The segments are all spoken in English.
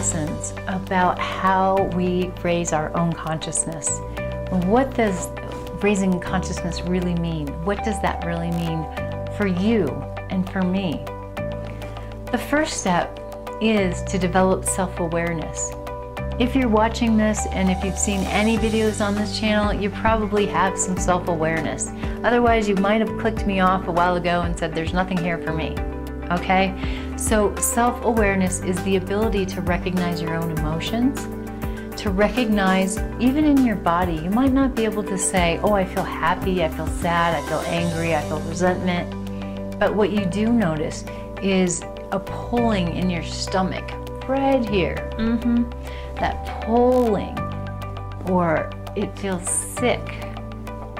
lessons about how we raise our own consciousness. What does raising consciousness really mean? What does that really mean for you and for me? The first step is to develop self-awareness. If you're watching this and if you've seen any videos on this channel, you probably have some self-awareness. Otherwise, you might have clicked me off a while ago and said there's nothing here for me. Okay? So self-awareness is the ability to recognize your own emotions, to recognize even in your body. You might not be able to say, oh, I feel happy, I feel sad, I feel angry, I feel resentment. But what you do notice is a pulling in your stomach, right here. That pulling, or it feels sick,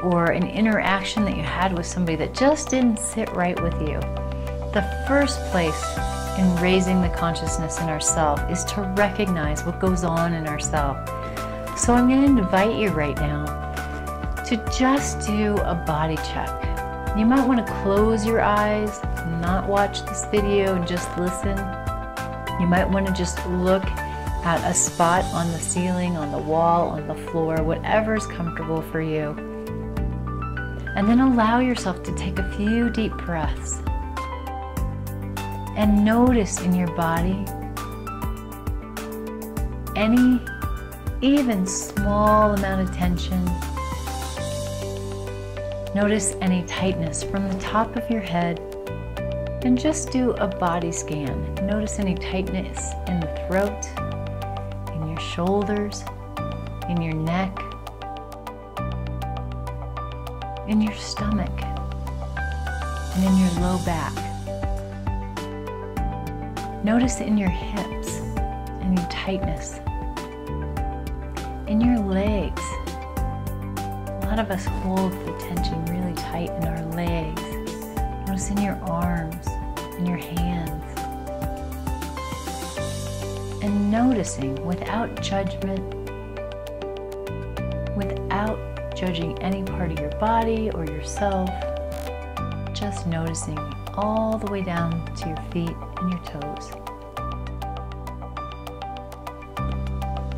or an interaction that you had with somebody that just didn't sit right with you. The first place in raising the consciousness in ourselves is to recognize what goes on in ourselves. So I'm going to invite you right now to just do a body check. You might want to close your eyes, not watch this video, and just listen. You might want to just look at a spot on the ceiling, on the wall, on the floor, whatever is comfortable for you. And then allow yourself to take a few deep breaths. And notice in your body any even small amount of tension. Notice any tightness from the top of your head, and just do a body scan. Notice any tightness in the throat, in your shoulders, in your neck, in your stomach, and in your low back. Notice in your hips any tightness, in your legs. A lot of us hold the tension really tight in our legs. Notice in your arms, in your hands. And noticing without judgment, without judging any part of your body or yourself, just noticing all the way down to your feet and your toes.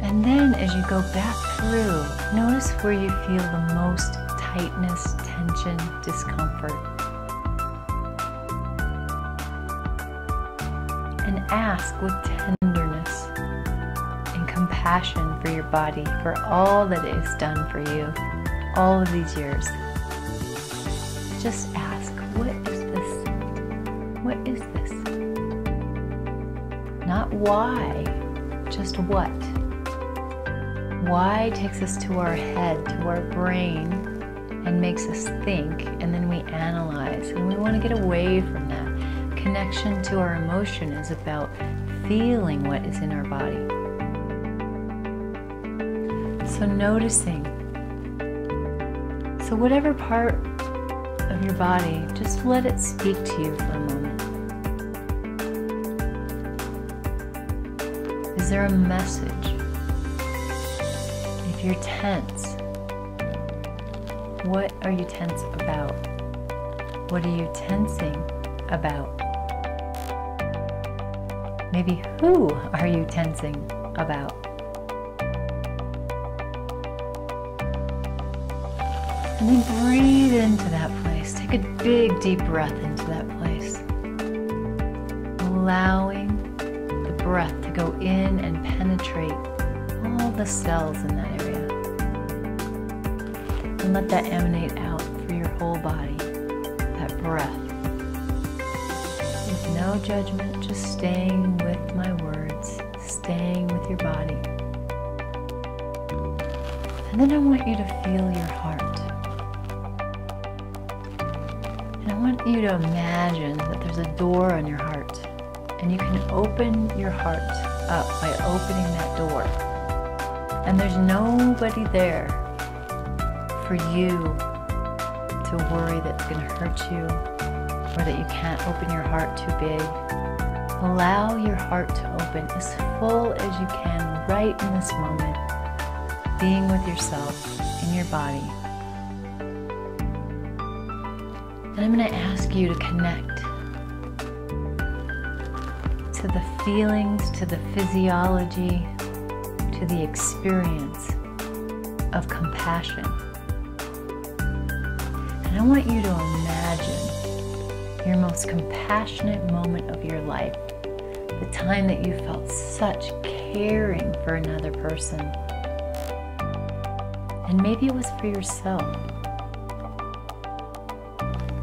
And then as you go back through, notice where you feel the most tightness, tension, discomfort. And ask with tenderness and compassion for your body, for all that it has done for you all of these years. Just ask, what is this? What is this? Not why, just what. Why takes us to our head, to our brain, and makes us think, and then we analyze, and we want to get away from that. Connection to our emotion is about feeling what is in our body. So noticing. So whatever part of your body, just let it speak to you for a moment. Is there a message? If you're tense, what are you tense about? What are you tensing about? Maybe who are you tensing about? And then breathe into that place. Take a big, deep breath into that place. Allowing the breath to go in and penetrate all the cells in that area. And let that emanate out through your whole body, that breath. With no judgment, just staying with my words, staying with your body. And then I want you to feel your heart. And I want you to imagine that there's a door on your heart, and you can open your heart up by opening that door. And there's nobody there for you to worry that's going to hurt you, or that you can't open your heart too big. Allow your heart to open as full as you can right in this moment, being with yourself in your body. And I'm going to ask you to connect to to the feelings, to the physiology, to the experience of compassion. And I want you to imagine your most compassionate moment of your life, the time that you felt such caring for another person. And maybe it was for yourself.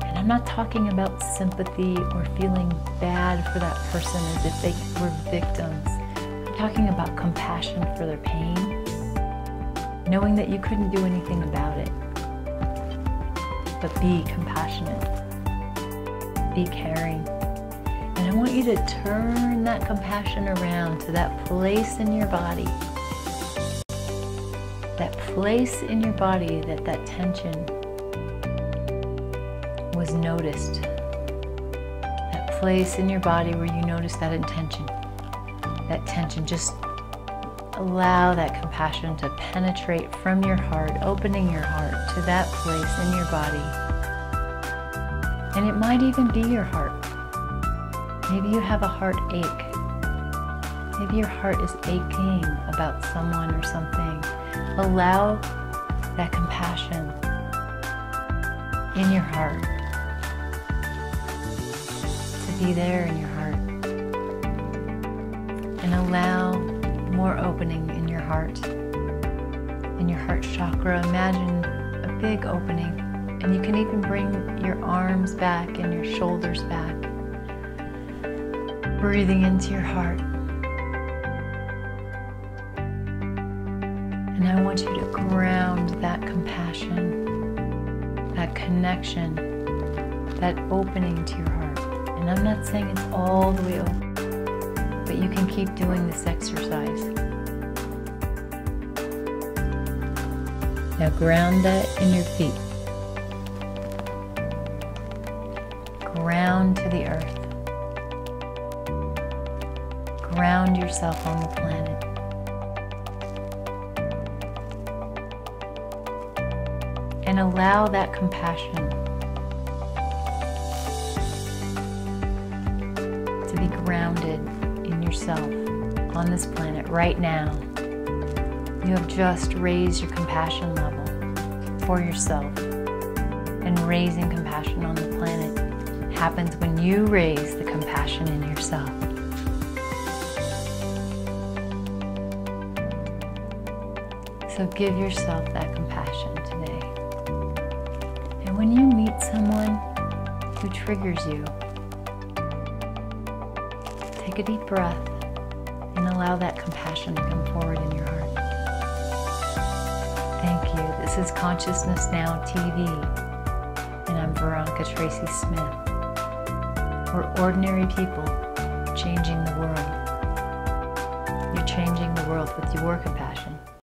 And I'm not talking about sympathy or feeling bad for that person as if they were victims. I'm talking about compassion for their pain, knowing that you couldn't do anything about it. But be compassionate, be caring. And I want you to turn that compassion around to that place in your body. That place in your body that that tension was noticed. That place in your body where you notice that intention. That tension, just allow that compassion to penetrate from your heart, opening your heart to that place in your body. And it might even be your heart. Maybe you have a heartache. Maybe your heart is aching about someone or something. Allow that compassion in your heart to be there in your heart. And allow more opening in your heart. In your heart chakra, imagine a big opening. And you can even bring your arms back and your shoulders back. Breathing into your heart. And I want you to ground that compassion, that connection, that opening to your heart. And I'm not saying it's all the way open, but you can keep doing this exercise. Now ground that in your feet. Ground to the earth. Ground yourself on the planet. And allow that compassion to be grounded in yourself on this planet right now. You have just raised your compassion level for yourself. And raising compassion on the planet happens when you raise the compassion in yourself. So give yourself that compassion today. And when you meet someone who triggers you, take a deep breath and allow that compassion to come forward in your heart. Thank you. This is Consciousness Now TV, and I'm Tracy-Smith. We're ordinary people changing the world. You're changing the world with your compassion.